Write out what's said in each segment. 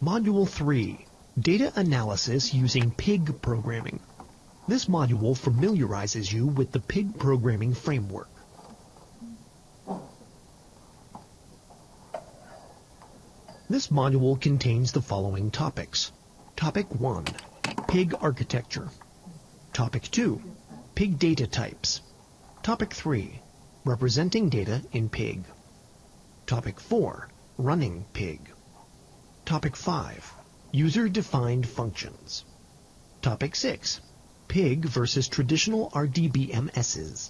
Module 3, Data Analysis Using Pig Programming. This module familiarizes you with the Pig programming framework. This module contains the following topics. Topic 1, Pig Architecture. Topic 2, Pig Data Types. Topic 3, Representing Data in Pig. Topic 4, Running Pig. Topic 5, User-Defined Functions. Topic 6, Pig versus Traditional RDBMSs.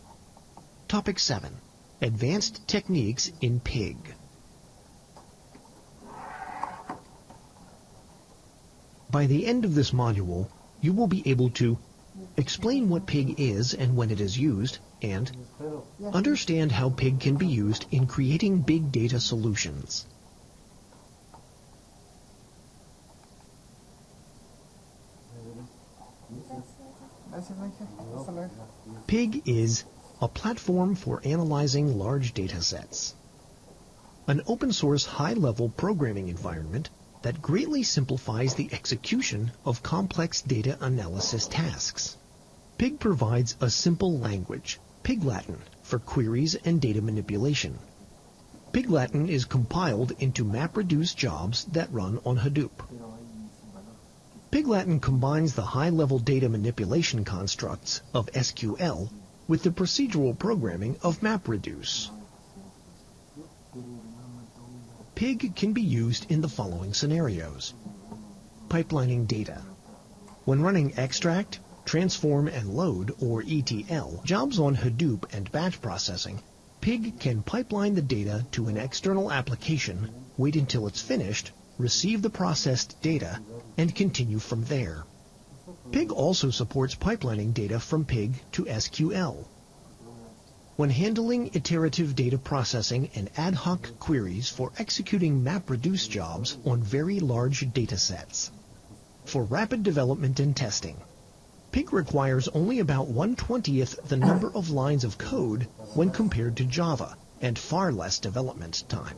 Topic 7, Advanced Techniques in Pig. By the end of this module, you will be able to explain what Pig is and when it is used, and understand how Pig can be used in creating big data solutions. Pig is a platform for analyzing large data sets. An open-source high-level programming environment that greatly simplifies the execution of complex data analysis tasks. Pig provides a simple language, Pig Latin, for queries and data manipulation. Pig Latin is compiled into MapReduce jobs that run on Hadoop. Pig Latin combines the high-level data manipulation constructs of SQL with the procedural programming of MapReduce. Pig can be used in the following scenarios. Pipelining data. When running extract, transform, and load, or ETL, jobs on Hadoop and batch processing, Pig can pipeline the data to an external application, wait until it's finished, receive the processed data, and continue from there. Pig also supports pipelining data from Pig to SQL. When handling iterative data processing and ad hoc queries for executing MapReduce jobs on very large data sets. For rapid development and testing, Pig requires only about 1/20th the number of lines of code when compared to Java, and far less development time.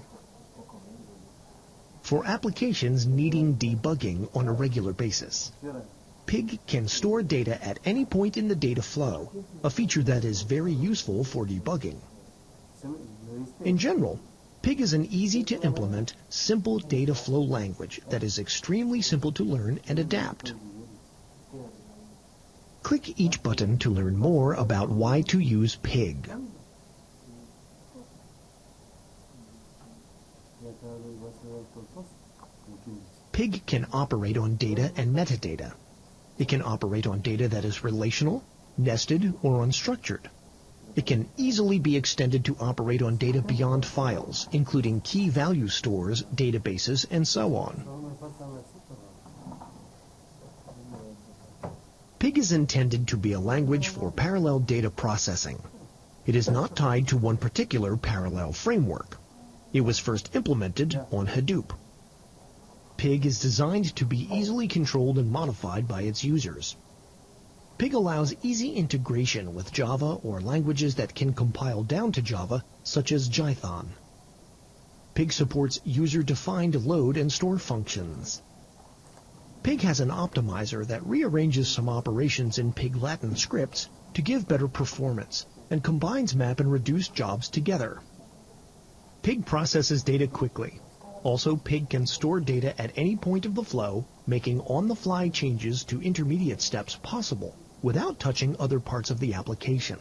For applications needing debugging on a regular basis, Pig can store data at any point in the data flow, a feature that is very useful for debugging. In general, Pig is an easy-to-implement, simple data flow language that is extremely simple to learn and adapt. Click each button to learn more about why to use Pig. Pig can operate on data and metadata. It can operate on data that is relational, nested, or unstructured. It can easily be extended to operate on data beyond files, including key value stores, databases, and so on. Pig is intended to be a language for parallel data processing. It is not tied to one particular parallel framework. It was first implemented on Hadoop. Pig is designed to be easily controlled and modified by its users. Pig allows easy integration with Java or languages that can compile down to Java, such as Jython. Pig supports user-defined load and store functions. Pig has an optimizer that rearranges some operations in Pig Latin scripts to give better performance and combines map and reduce jobs together. Pig processes data quickly. Also, Pig can store data at any point of the flow, making on-the-fly changes to intermediate steps possible without touching other parts of the application.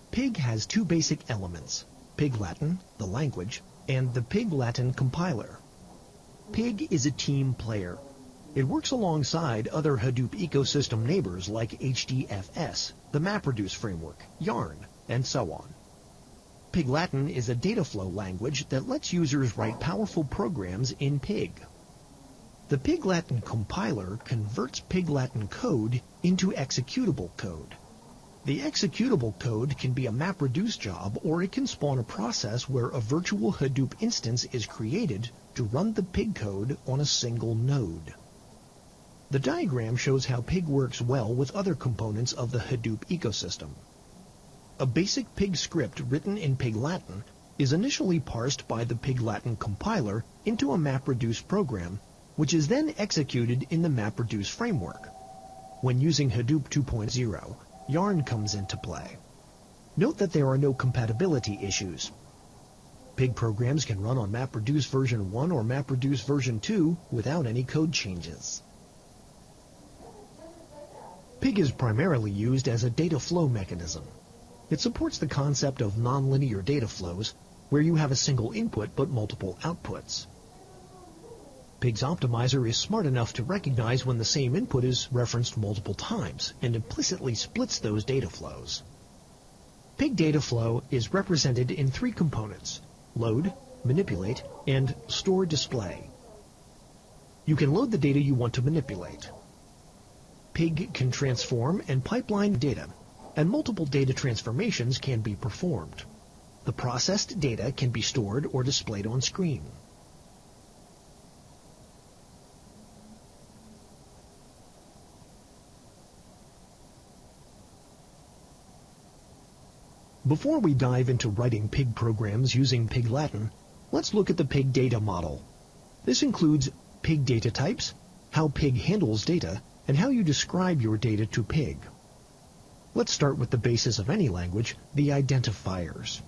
Pig has two basic elements, Pig Latin, the language, and the Pig Latin compiler. Pig is a team player. It works alongside other Hadoop ecosystem neighbors like HDFS, the MapReduce framework, Yarn, and so on. Pig Latin is a data flow language that lets users write powerful programs in Pig. The Pig Latin compiler converts Pig Latin code into executable code. The executable code can be a MapReduce job, or it can spawn a process where a virtual Hadoop instance is created to run the Pig code on a single node. The diagram shows how Pig works well with other components of the Hadoop ecosystem. A basic Pig script written in Pig Latin is initially parsed by the Pig Latin compiler into a MapReduce program, which is then executed in the MapReduce framework. When using Hadoop 2.0, Yarn comes into play. Note that there are no compatibility issues. Pig programs can run on MapReduce version 1 or MapReduce version 2 without any code changes. Pig is primarily used as a data flow mechanism. It supports the concept of nonlinear data flows, where you have a single input but multiple outputs. Pig's optimizer is smart enough to recognize when the same input is referenced multiple times and implicitly splits those data flows. Pig data flow is represented in three components: load, manipulate, and store display. You can load the data you want to manipulate. Pig can transform and pipeline data, and multiple data transformations can be performed. The processed data can be stored or displayed on screen. Before we dive into writing Pig programs using Pig Latin, let's look at the Pig data model. This includes Pig data types, how Pig handles data, and how you describe your data to Pig. Let's start with the basis of any language, the identifiers.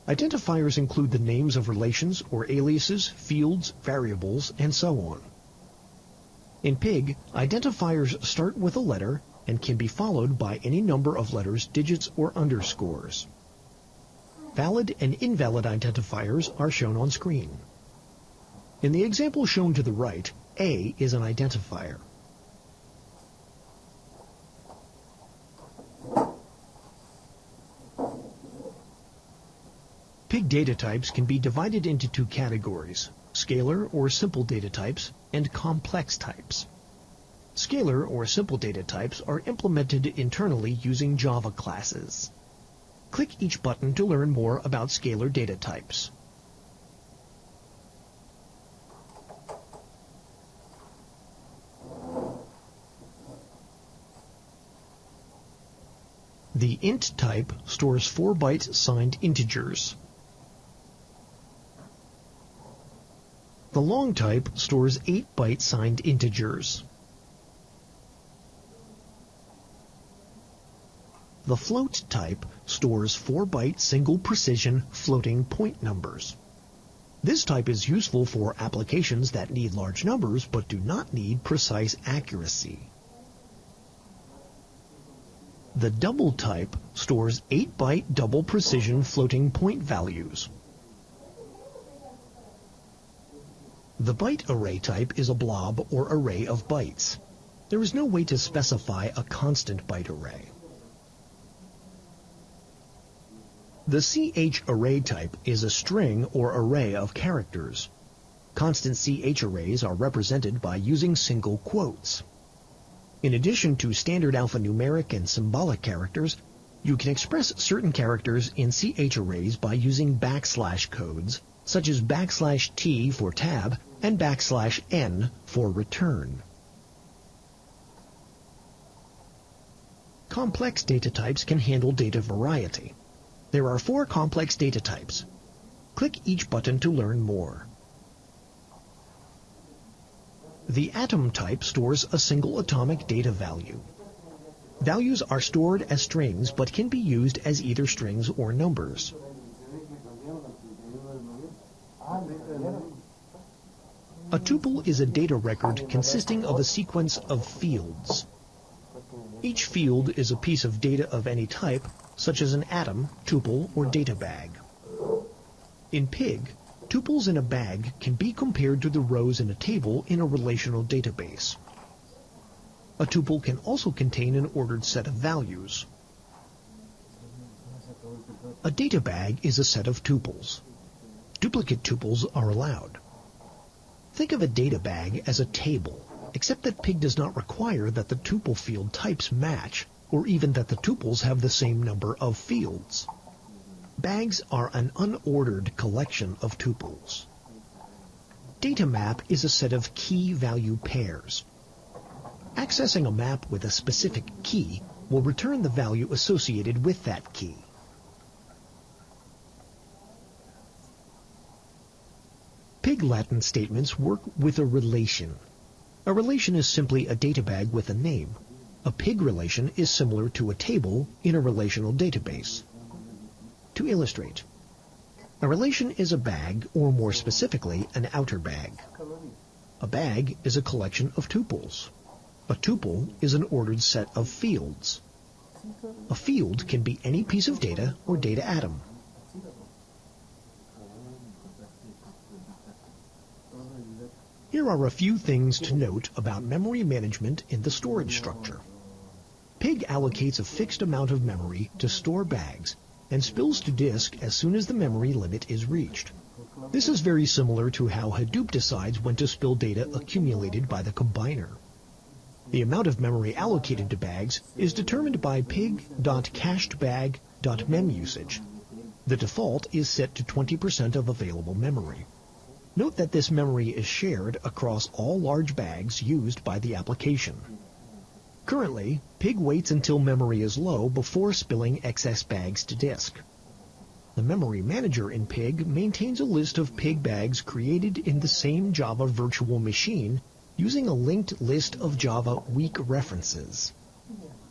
Identifiers include the names of relations or aliases, fields, variables, and so on. In Pig, identifiers start with a letter and can be followed by any number of letters, digits, or underscores. Valid and invalid identifiers are shown on screen. In the example shown to the right, A is an identifier. Pig data types can be divided into two categories: scalar or simple data types and complex types. Scalar or simple data types are implemented internally using Java classes. Click each button to learn more about scalar data types. The int type stores 4-byte signed integers. The long type stores 8-byte signed integers. The float type stores 4-byte single precision floating point numbers. This type is useful for applications that need large numbers but do not need precise accuracy. The double type stores 8-byte double precision floating point values. The byte array type is a blob or array of bytes. There is no way to specify a constant byte array. The ch array type is a string or array of characters. Constant ch arrays are represented by using single quotes. In addition to standard alphanumeric and symbolic characters, you can express certain characters in ch arrays by using backslash codes, such as \t for tab and \n for return. Complex data types can handle data variety. There are 4 complex data types. Click each button to learn more. The atom type stores a single atomic data value. Values are stored as strings but can be used as either strings or numbers. A tuple is a data record consisting of a sequence of fields. Each field is a piece of data of any type, such as an atom, tuple, or data bag. In Pig, tuples in a bag can be compared to the rows in a table in a relational database. A tuple can also contain an ordered set of values. A data bag is a set of tuples. Duplicate tuples are allowed. Think of a data bag as a table, except that Pig does not require that the tuple field types match, or even that the tuples have the same number of fields. Bags are an unordered collection of tuples. Data map is a set of key value pairs. Accessing a map with a specific key will return the value associated with that key. Pig Latin statements work with a relation. A relation is simply a data bag with a name. A pig relation is similar to a table in a relational database. To illustrate, a relation is a bag, or more specifically, an outer bag. A bag is a collection of tuples. A tuple is an ordered set of fields. A field can be any piece of data or data atom. Here are a few things to note about memory management in the storage structure. Pig allocates a fixed amount of memory to store bags and spills to disk as soon as the memory limit is reached. This is very similar to how Hadoop decides when to spill data accumulated by the combiner. The amount of memory allocated to bags is determined by pig.cachedbag.mem usage. The default is set to 20% of available memory. Note that this memory is shared across all large bags used by the application. Currently, Pig waits until memory is low before spilling excess bags to disk. The memory manager in Pig maintains a list of Pig bags created in the same Java virtual machine using a linked list of Java weak references.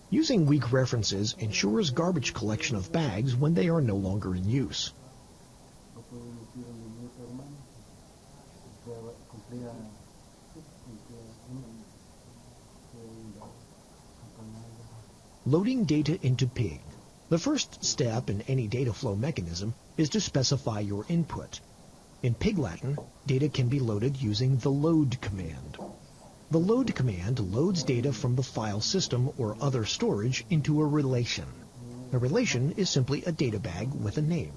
Using weak references ensures garbage collection of bags when they are no longer in use. Loading data into Pig. The first step in any data flow mechanism is to specify your input. In Pig Latin, data can be loaded using the load command. The load command loads data from the file system or other storage into a relation. A relation is simply a data bag with a name.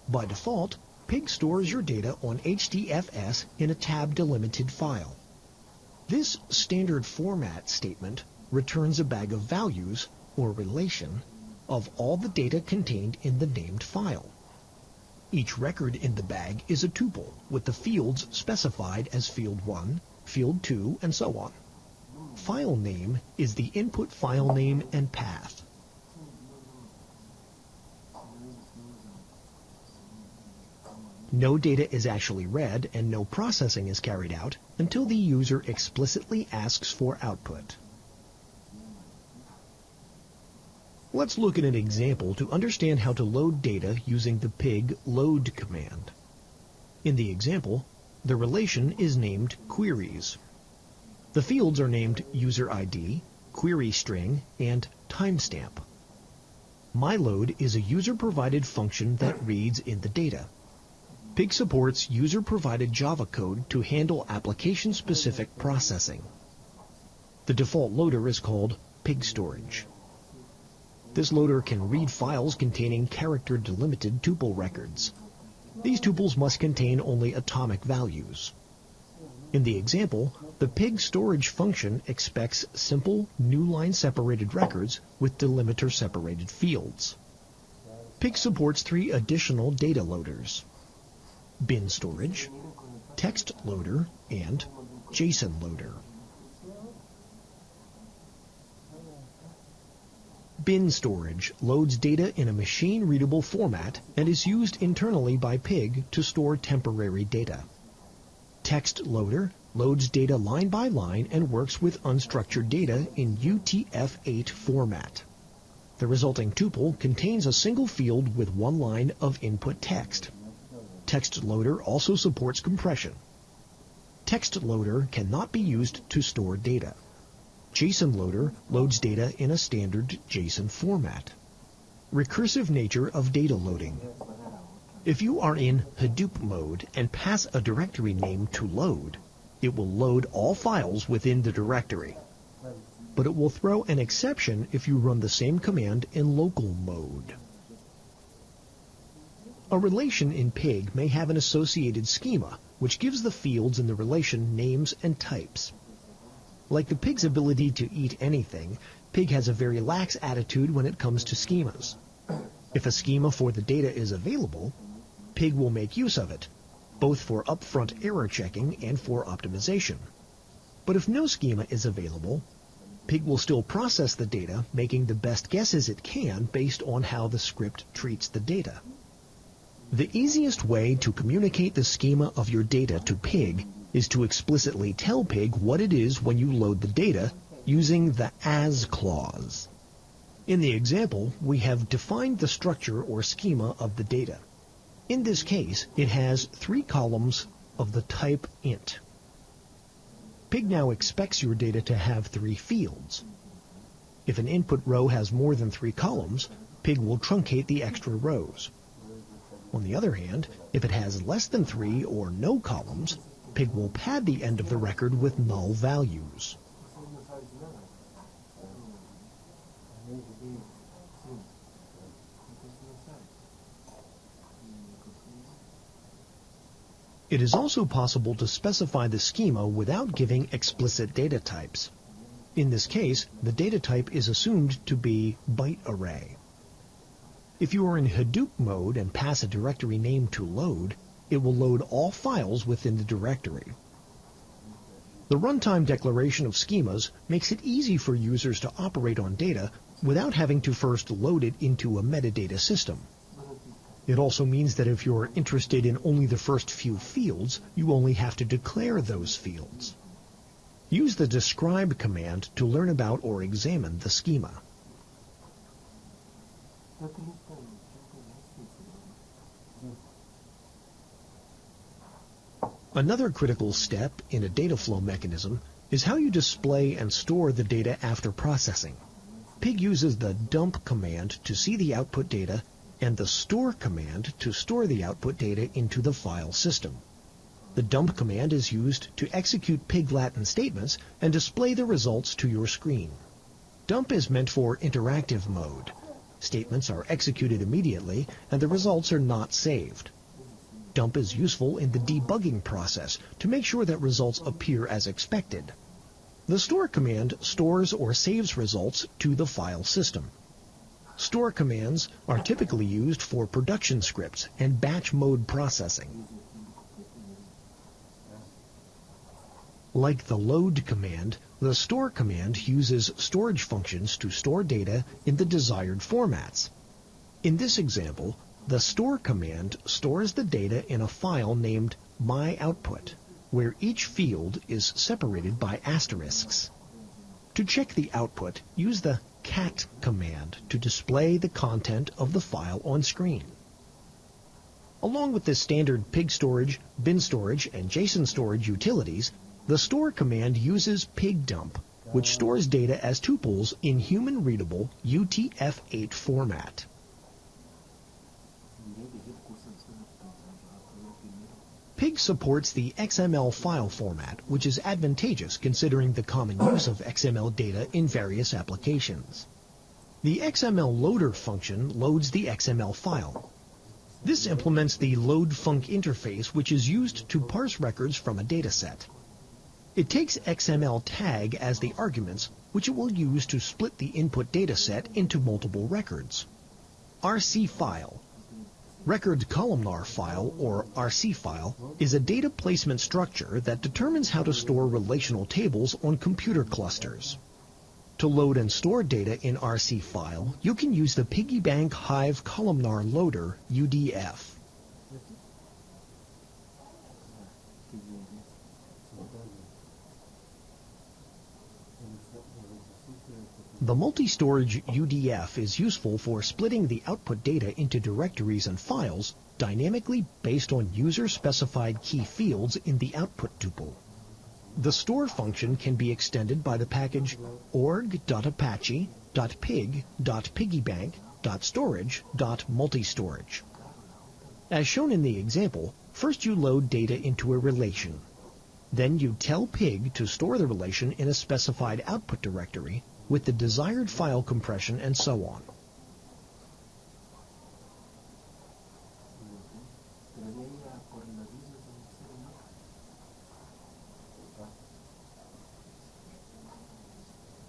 By default, Pig stores your data on HDFS in a tab-delimited file. This standard format statement returns a bag of values, or relation, of all the data contained in the named file. Each record in the bag is a tuple, with the fields specified as field 1, field 2, and so on. File name is the input file name and path. No data is actually read and no processing is carried out until the user explicitly asks for output. Let's look at an example to understand how to load data using the Pig load command. In the example, the relation is named queries. The fields are named user ID, query string, and timestamp. MyLoad is a user-provided function that reads in the data. Pig supports user-provided Java code to handle application-specific processing. The default loader is called Pig Storage. This loader can read files containing character-delimited tuple records. These tuples must contain only atomic values. In the example, the Pig storage function expects simple new-line separated records with delimiter-separated fields. Pig supports 3 additional data loaders: bin storage, text loader, and JSON loader. Bin storage loads data in a machine-readable format and is used internally by Pig to store temporary data. Text loader loads data line by line and works with unstructured data in UTF-8 format. The resulting tuple contains a single field with 1 line of input text. Text loader also supports compression. Text loader cannot be used to store data. JSON loader loads data in a standard JSON format. Recursive nature of data loading. If you are in Hadoop mode and pass a directory name to load, it will load all files within the directory. But it will throw an exception if you run the same command in local mode. A relation in Pig may have an associated schema, which gives the fields in the relation names and types. Like the Pig's ability to eat anything, Pig has a very lax attitude when it comes to schemas. If a schema for the data is available, Pig will make use of it, both for upfront error checking and for optimization. But if no schema is available, Pig will still process the data, making the best guesses it can based on how the script treats the data. The easiest way to communicate the schema of your data to Pig is to explicitly tell Pig what it is when you load the data using the as clause. In the example, we have defined the structure or schema of the data. In this case, it has 3 columns of the type int. Pig now expects your data to have 3 fields. If an input row has more than 3 columns, Pig will truncate the extra rows. On the other hand, if it has less than 3 or no columns, Pig will pad the end of the record with null values. It is also possible to specify the schema without giving explicit data types. In this case, the data type is assumed to be byte array. If you are in Hadoop mode and pass a directory name to load, it will load all files within the directory. The runtime declaration of schemas makes it easy for users to operate on data without having to first load it into a metadata system. It also means that if you're interested in only the first few fields, you only have to declare those fields. Use the describe command to learn about or examine the schema. Another critical step in a data flow mechanism is how you display and store the data after processing. Pig uses the dump command to see the output data and the store command to store the output data into the file system. The dump command is used to execute Pig Latin statements and display the results to your screen. Dump is meant for interactive mode. Statements are executed immediately and the results are not saved. Dump is useful in the debugging process to make sure that results appear as expected. The store command stores or saves results to the file system. Store commands are typically used for production scripts and batch mode processing. Like the load command, the store command uses storage functions to store data in the desired formats. In this example, the store command stores the data in a file named myoutput, where each field is separated by asterisks. To check the output, use the cat command to display the content of the file on screen. Along with the standard Pig storage, bin storage, and JSON storage utilities, the store command uses pigdump, which stores data as tuples in human-readable UTF-8 format. Pig supports the XML file format, which is advantageous considering the common use of XML data in various applications. The XML loader function loads the XML file. This implements the load-func interface, which is used to parse records from a dataset. It takes XML tag as the arguments, which it will use to split the input dataset into multiple records. RC file. Record columnar file, or RC file, is a data placement structure that determines how to store relational tables on computer clusters. To load and store data in RC file, you can use the Piggy Bank Hive Columnar Loader UDF. The multi-storage UDF is useful for splitting the output data into directories and files dynamically based on user-specified key fields in the output tuple. The store function can be extended by the package org.apache.pig.piggybank.storage.multistorage. As shown in the example, first you load data into a relation. Then you tell Pig to store the relation in a specified output directory with the desired file compression and so on.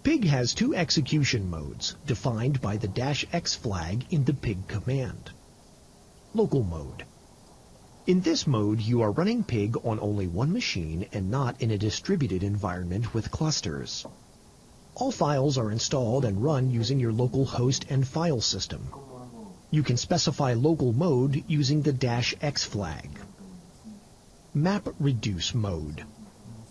Pig has 2 execution modes, defined by the -x flag in the pig command. Local mode. In this mode, you are running Pig on only one machine and not in a distributed environment with clusters. All files are installed and run using your local host and file system. You can specify local mode using the -X flag. MapReduce mode.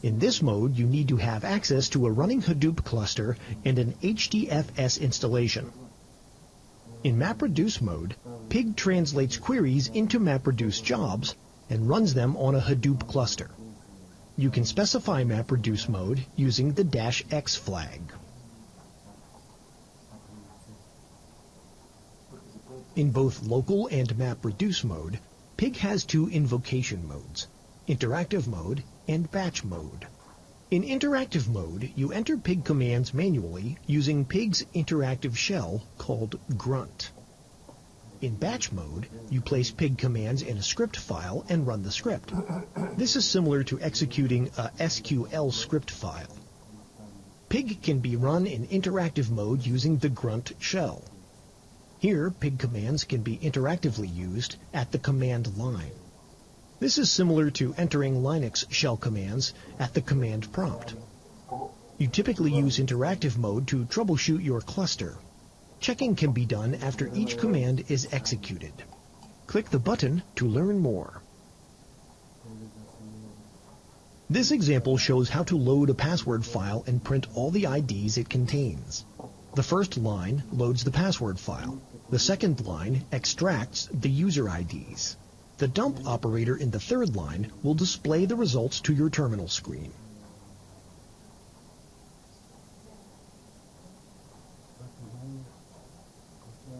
In this mode, you need to have access to a running Hadoop cluster and an HDFS installation. In MapReduce mode, Pig translates queries into MapReduce jobs and runs them on a Hadoop cluster. You can specify MapReduce mode using the -X flag. In both local and MapReduce mode, Pig has two invocation modes, interactive mode and batch mode. In interactive mode, you enter Pig commands manually using Pig's interactive shell called grunt. In batch mode, you place Pig commands in a script file and run the script. This is similar to executing a SQL script file. Pig can be run in interactive mode using the grunt shell. Here, Pig commands can be interactively used at the command line. This is similar to entering Linux shell commands at the command prompt. You typically use interactive mode to troubleshoot your cluster. Checking can be done after each command is executed. Click the button to learn more. This example shows how to load a password file and print all the IDs it contains. The first line loads the password file. The second line extracts the user IDs. The dump operator in the third line will display the results to your terminal screen.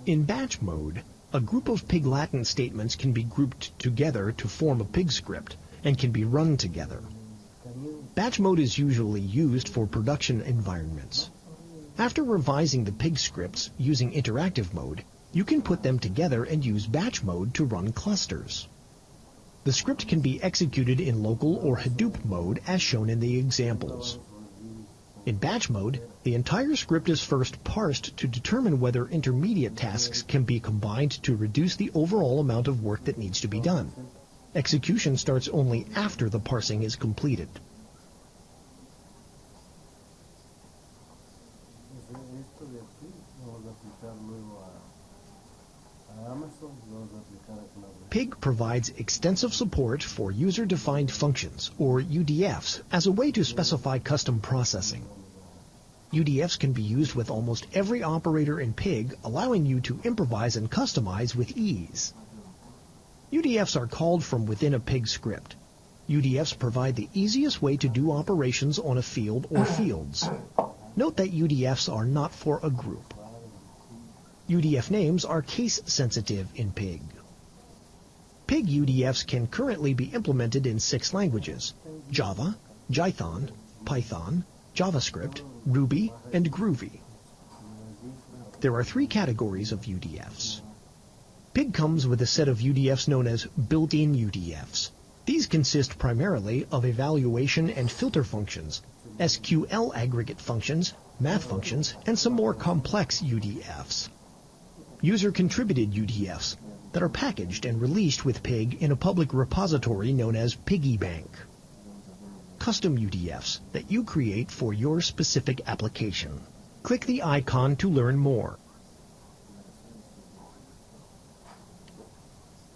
In batch mode, a group of Pig Latin statements can be grouped together to form a Pig script and can be run together. Batch mode is usually used for production environments. After revising the Pig scripts using interactive mode, you can put them together and use batch mode to run clusters. The script can be executed in local or Hadoop mode as shown in the examples. In batch mode, the entire script is first parsed to determine whether intermediate tasks can be combined to reduce the overall amount of work that needs to be done. Execution starts only after the parsing is completed. Pig provides extensive support for user-defined functions, or UDFs, as a way to specify custom processing. UDFs can be used with almost every operator in Pig, allowing you to improvise and customize with ease. UDFs are called from within a Pig script. UDFs provide the easiest way to do operations on a field or fields. Note that UDFs are not for a group. UDF names are case-sensitive in Pig. Pig UDFs can currently be implemented in 6 languages: Java, Python, Python, JavaScript, Ruby, and Groovy. There are 3 categories of UDFs. Pig comes with a set of UDFs known as built-in UDFs. These consist primarily of evaluation and filter functions, SQL aggregate functions, math functions, and some more complex UDFs. User-contributed UDFs that are packaged and released with Pig in a public repository known as Piggy Bank. Custom UDFs that you create for your specific application. Click the icon to learn more.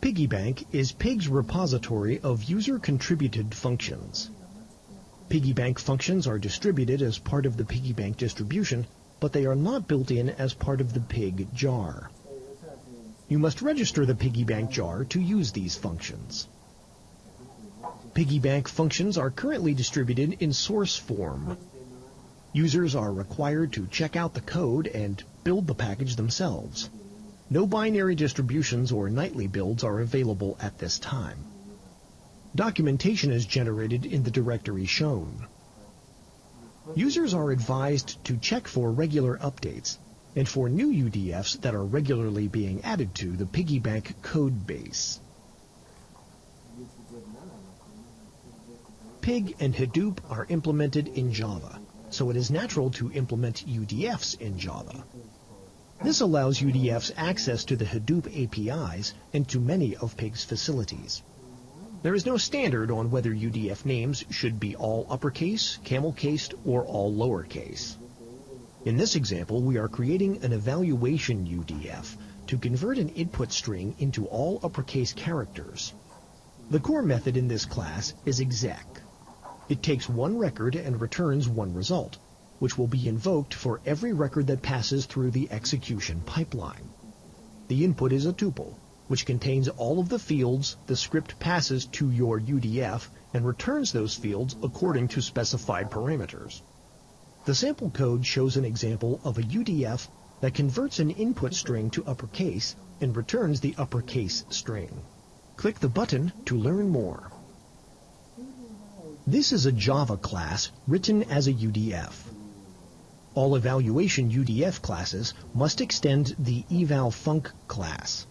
Piggy Bank is Pig's repository of user-contributed functions. Piggy Bank functions are distributed as part of the Piggy Bank distribution, but they are not built in as part of the Pig jar. You must register the Piggy Bank jar to use these functions. Piggy Bank functions are currently distributed in source form. Users are required to check out the code and build the package themselves. No binary distributions or nightly builds are available at this time. Documentation is generated in the directory shown. Users are advised to check for regular updates and for new UDFs that are regularly being added to the Piggy Bank code base. Pig and Hadoop are implemented in Java, so it is natural to implement UDFs in Java. This allows UDFs access to the Hadoop APIs and to many of Pig's facilities. There is no standard on whether UDF names should be all uppercase, camel-cased, or all lowercase. In this example, we are creating an evaluation UDF to convert an input string into all uppercase characters. The core method in this class is exec. It takes one record and returns one result, which will be invoked for every record that passes through the execution pipeline. The input is a tuple, which contains all of the fields the script passes to your UDF and returns those fields according to specified parameters. The sample code shows an example of a UDF that converts an input string to uppercase and returns the uppercase string. Click the button to learn more. This is a Java class written as a UDF. All evaluation UDF classes must extend the eval_func class.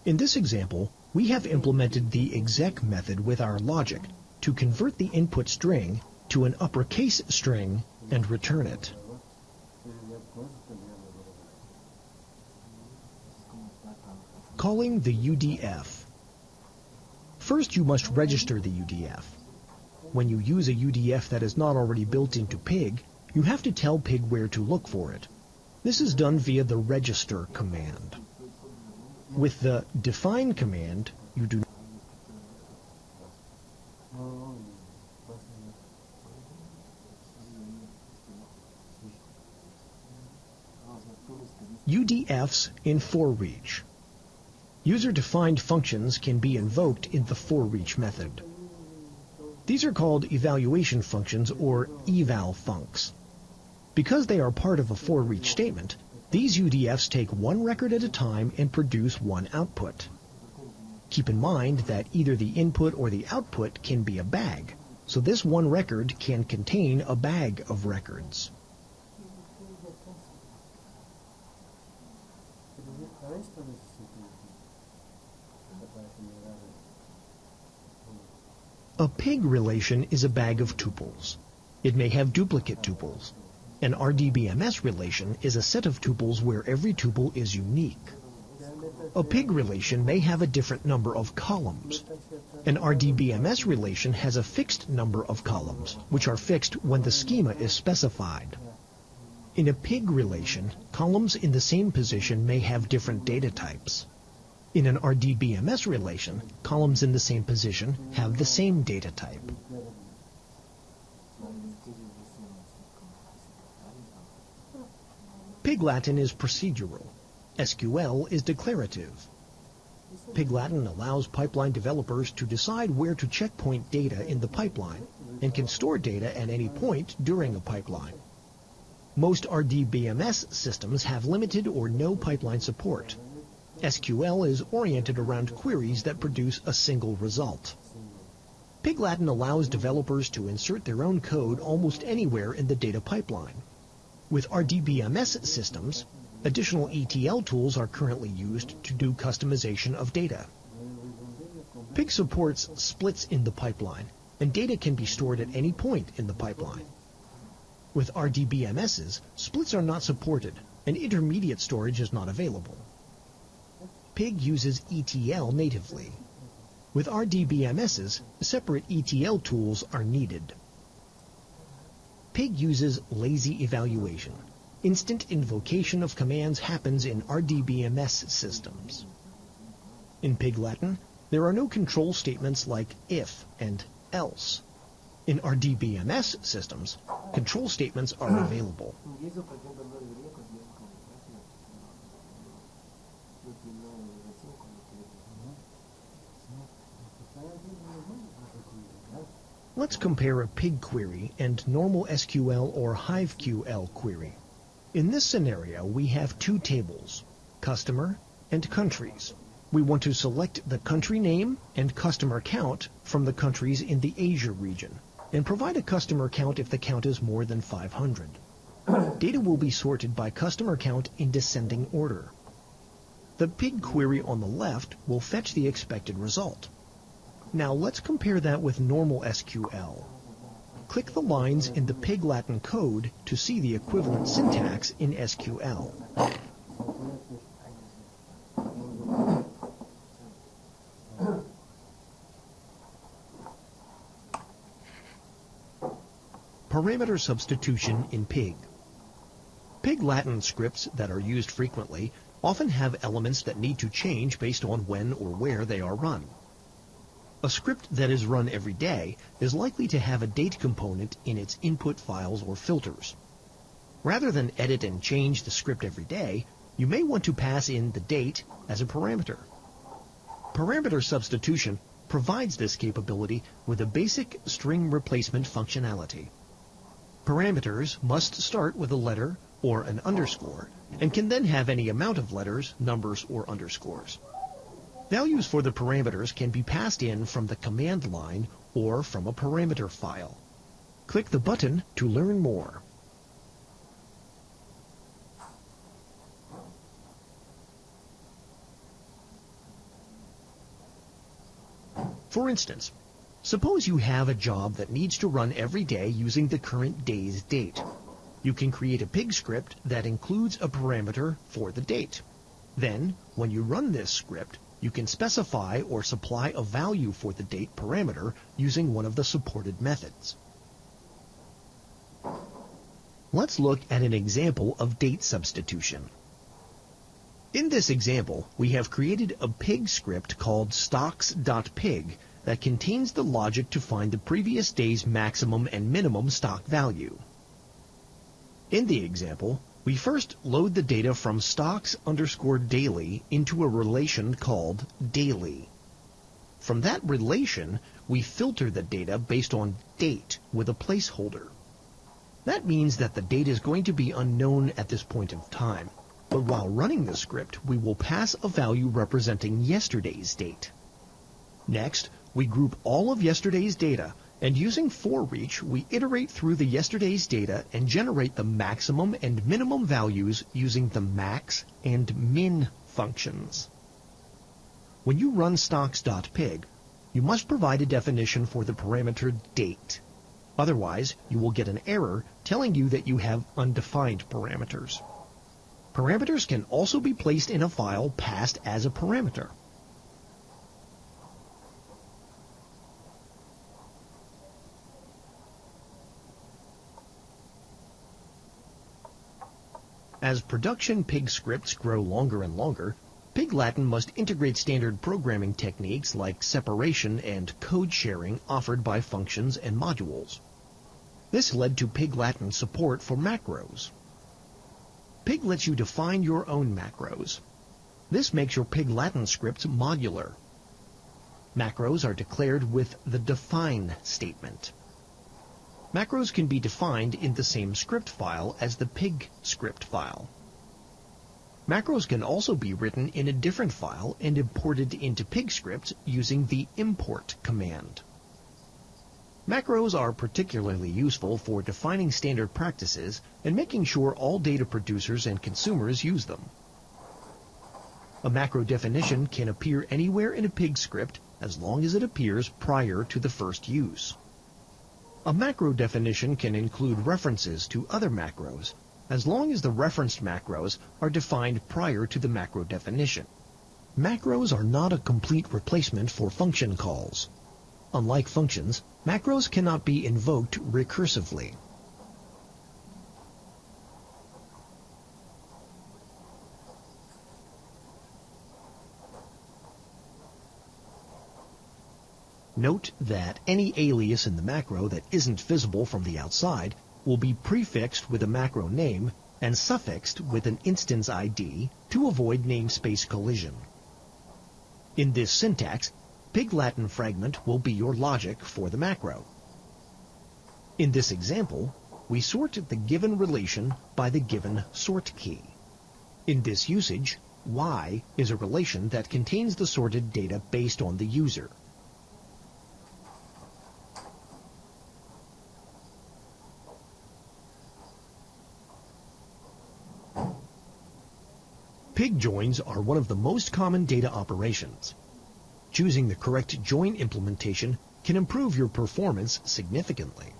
In this example, we have implemented the exec method with our logic to convert the input string to an uppercase string and return it. Calling the UDF. First, you must register the UDF. When you use a UDF that is not already built into Pig, you have to tell Pig where to look for it. This is done via the register command. With the define command, you do UDFs in for-reach. User-defined functions can be invoked in the for-reach method. These are called evaluation functions or eval_funcs. Because they are part of a for-reach statement, these UDFs take one record at a time and produce one output. Keep in mind that either the input or the output can be a bag, so this one record can contain a bag of records. A Pig relation is a bag of tuples. It may have duplicate tuples. An RDBMS relation is a set of tuples where every tuple is unique. A Pig relation may have a different number of columns. An RDBMS relation has a fixed number of columns, which are fixed when the schema is specified. In a Pig relation, columns in the same position may have different data types. In an RDBMS relation, columns in the same position have the same data type. Pig Latin is procedural. SQL is declarative. Pig Latin allows pipeline developers to decide where to checkpoint data in the pipeline and can store data at any point during a pipeline. Most RDBMS systems have limited or no pipeline support. SQL is oriented around queries that produce a single result. Pig Latin allows developers to insert their own code almost anywhere in the data pipeline. With RDBMS systems, additional ETL tools are currently used to do customization of data. Pig supports splits in the pipeline, and data can be stored at any point in the pipeline. With RDBMSs, splits are not supported, and intermediate storage is not available. Pig uses ETL natively. With RDBMSs, separate ETL tools are needed. Pig uses lazy evaluation. Instant invocation of commands happens in RDBMS systems. In Pig Latin, there are no control statements like if and else. In RDBMS systems, control statements are available. Let's compare a Pig query and normal SQL or HiveQL query. In this scenario, we have two tables, customer and countries. We want to select the country name and customer count from the countries in the Asia region, and provide a customer count if the count is more than 500. Data will be sorted by customer count in descending order. The Pig query on the left will fetch the expected result. Now let's compare that with normal SQL. Click the lines in the Pig Latin code to see the equivalent syntax in SQL. Parameter substitution in Pig. Pig Latin scripts that are used frequently often have elements that need to change based on when or where they are run. A script that is run every day is likely to have a date component in its input files or filters. Rather than edit and change the script every day, you may want to pass in the date as a parameter. Parameter substitution provides this capability with a basic string replacement functionality. Parameters must start with a letter or an underscore and can then have any amount of letters, numbers, or underscores. Values for the parameters can be passed in from the command line or from a parameter file. Click the button to learn more. For instance, suppose you have a job that needs to run every day using the current day's date. You can create a Pig script that includes a parameter for the date. Then, when you run this script, you can specify or supply a value for the date parameter using one of the supported methods. Let's look at an example of date substitution. In this example, we have created a Pig script called stocks.pig that contains the logic to find the previous day's maximum and minimum stock value. In the example, we first load the data from stocks_daily into a relation called daily. From that relation, we filter the data based on date with a placeholder. That means that the date is going to be unknown at this point of time, but while running the script, we will pass a value representing yesterday's date. Next, we group all of yesterday's data, and using for-each, we iterate through the yesterday's data and generate the maximum and minimum values using the max and min functions. When you run stocks.pig, you must provide a definition for the parameter date. Otherwise, you will get an error telling you that you have undefined parameters. Parameters can also be placed in a file passed as a parameter. As production Pig scripts grow longer and longer, Pig Latin must integrate standard programming techniques like separation and code sharing offered by functions and modules. This led to Pig Latin support for macros. Pig lets you define your own macros. This makes your Pig Latin scripts modular. Macros are declared with the define statement. Macros can be defined in the same script file as the Pig script file. Macros can also be written in a different file and imported into Pig scripts using the import command. Macros are particularly useful for defining standard practices and making sure all data producers and consumers use them. A macro definition can appear anywhere in a Pig script as long as it appears prior to the first use. A macro definition can include references to other macros, as long as the referenced macros are defined prior to the macro definition. Macros are not a complete replacement for function calls. Unlike functions, macros cannot be invoked recursively. Note that any alias in the macro that isn't visible from the outside will be prefixed with a macro name and suffixed with an instance ID to avoid namespace collision. In this syntax, Pig Latin fragment will be your logic for the macro. In this example, we sort the given relation by the given sort key. In this usage, Y is a relation that contains the sorted data based on the user. Pig joins are one of the most common data operations. Choosing the correct join implementation can improve your performance significantly.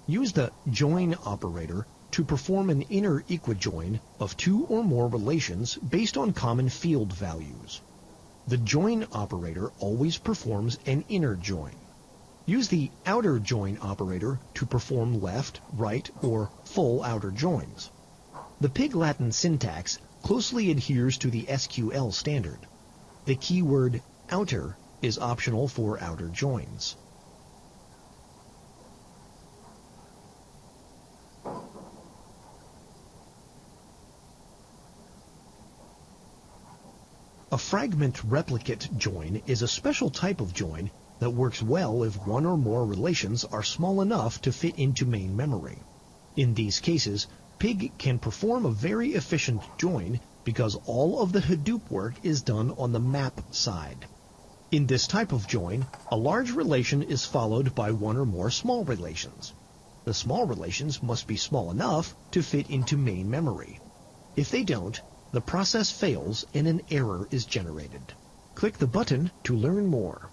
Use the join operator to perform an inner equijoin of two or more relations based on common field values. The join operator always performs an inner join. Use the outer join operator to perform left, right, or full outer joins. The Pig Latin syntax closely adheres to the SQL standard. The keyword outer is optional for outer joins. A fragment replicate join is a special type of join that works well if one or more relations are small enough to fit into main memory. In these cases, Pig can perform a very efficient join because all of the Hadoop work is done on the map side. In this type of join, a large relation is followed by one or more small relations. The small relations must be small enough to fit into main memory. If they don't, the process fails and an error is generated. Click the button to learn more.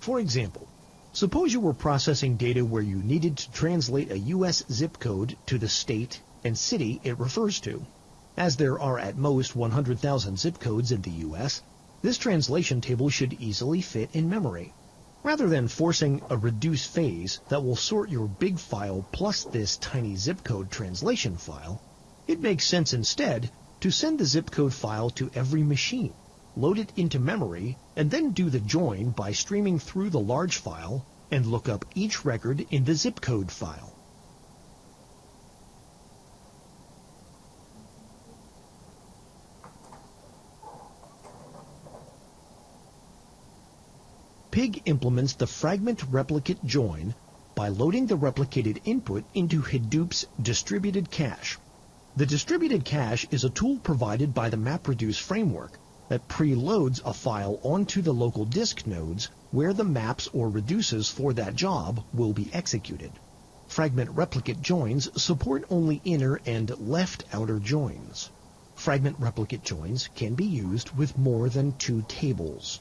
For example, suppose you were processing data where you needed to translate a U.S. zip code to the state and city it refers to. As there are at most 100,000 zip codes in the U.S., this translation table should easily fit in memory. Rather than forcing a reduce phase that will sort your big file plus this tiny zip code translation file, it makes sense instead to send the zip code file to every machine, load it into memory, and then do the join by streaming through the large file and look up each record in the zip code file. Pig implements the fragment replicate join by loading the replicated input into Hadoop's distributed cache. The distributed cache is a tool provided by the MapReduce framework that preloads a file onto the local disk nodes where the maps or reduces for that job will be executed. Fragment replicate joins support only inner and left outer joins. Fragment replicate joins can be used with more than 2 tables.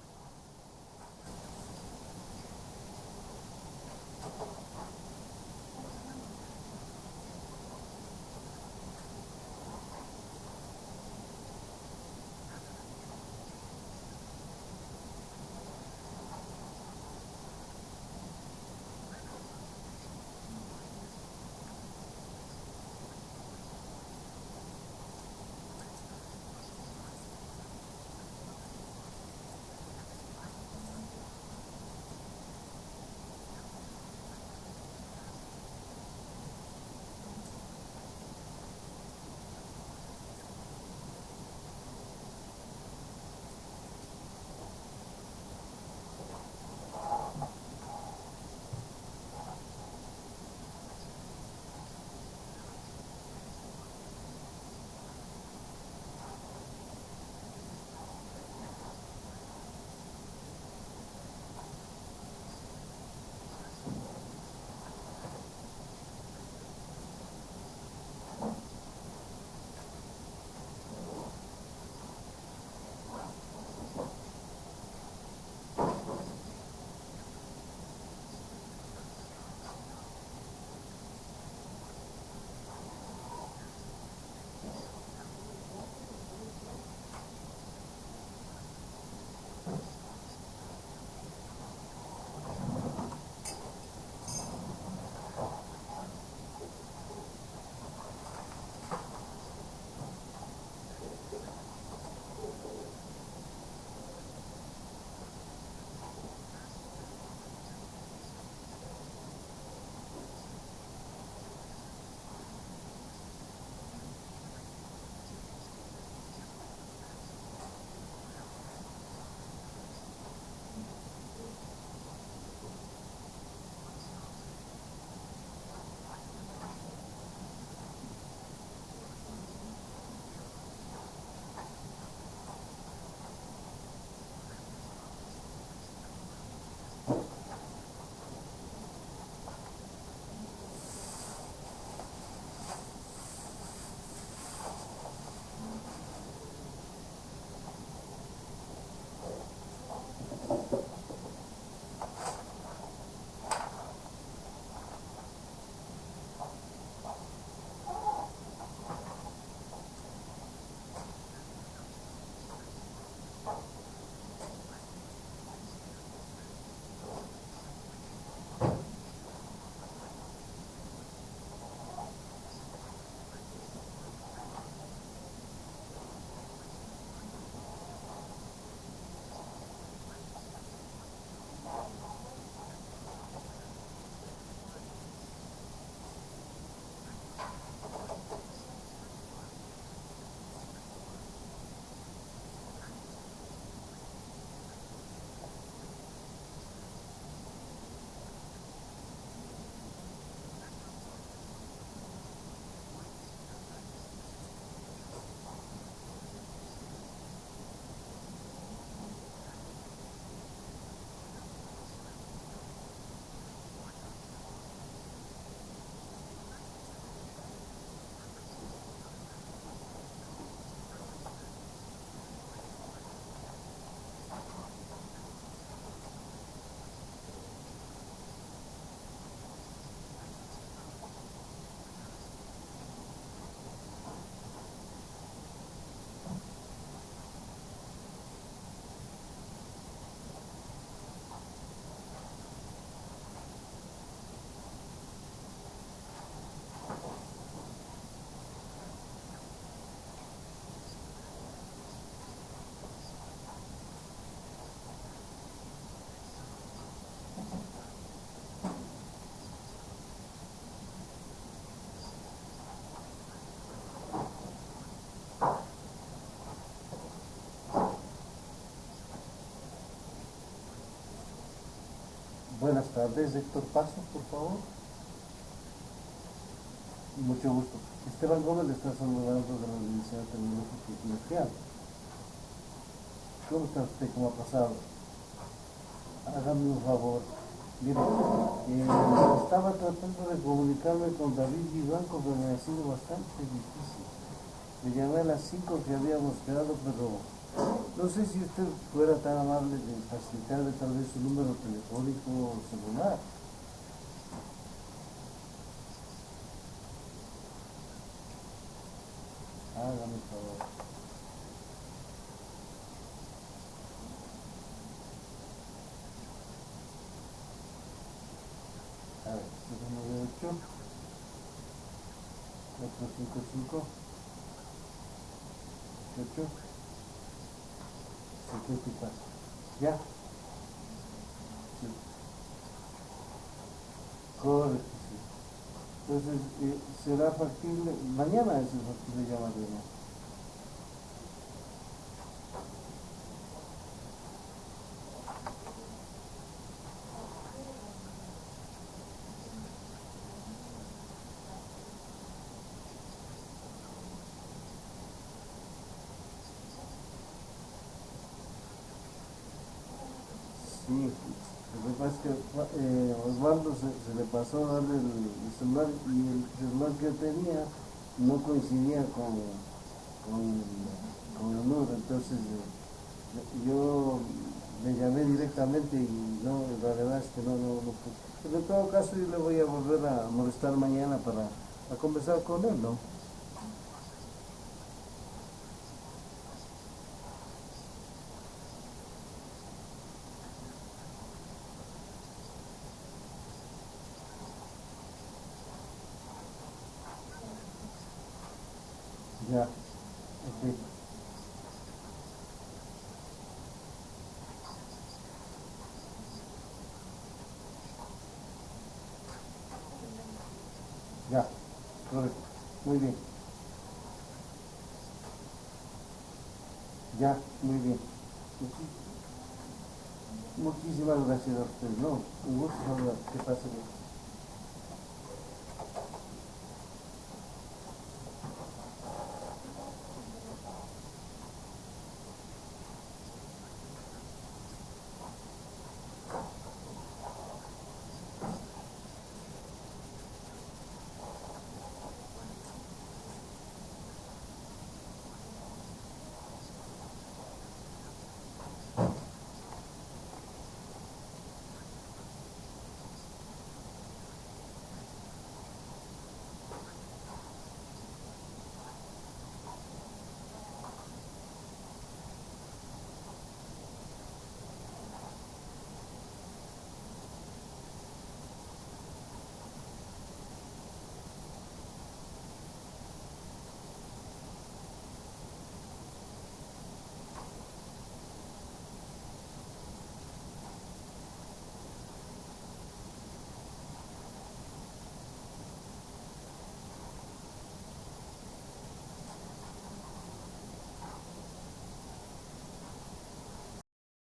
Buenas tardes, Héctor Paso, por favor. Mucho gusto. Esteban Gómez le está saludando de la Universidad Tecnológica y Comercial. ¿Cómo está usted? ¿Cómo ha pasado? Hágame un favor. Mire, estaba tratando de comunicarme con David Vivanco, pero me ha sido bastante difícil. Le llamé a las 5 que habíamos quedado, pero no sé si usted fuera tan amable de facilitarme tal vez su número telefónico o celular. Hágame un favor. A ver, 098 455 8 74. ¿Ya? Sí. Correcto, sí. Entonces, será factible, mañana es factible llamarle, ¿no? Sí, lo que pasa es que Osvaldo se le pasó a darle el celular y el celular que tenía no coincidía con el número, entonces yo le llamé directamente y no, la verdad es que no pude. Pero en todo caso yo le voy a volver a molestar mañana para conversar con él, ¿no? Ya, ok. Ya, correcto. Muy bien. Ya, muy bien. Muchísimas gracias a usted. No, un gusto saludar. Que pase bien.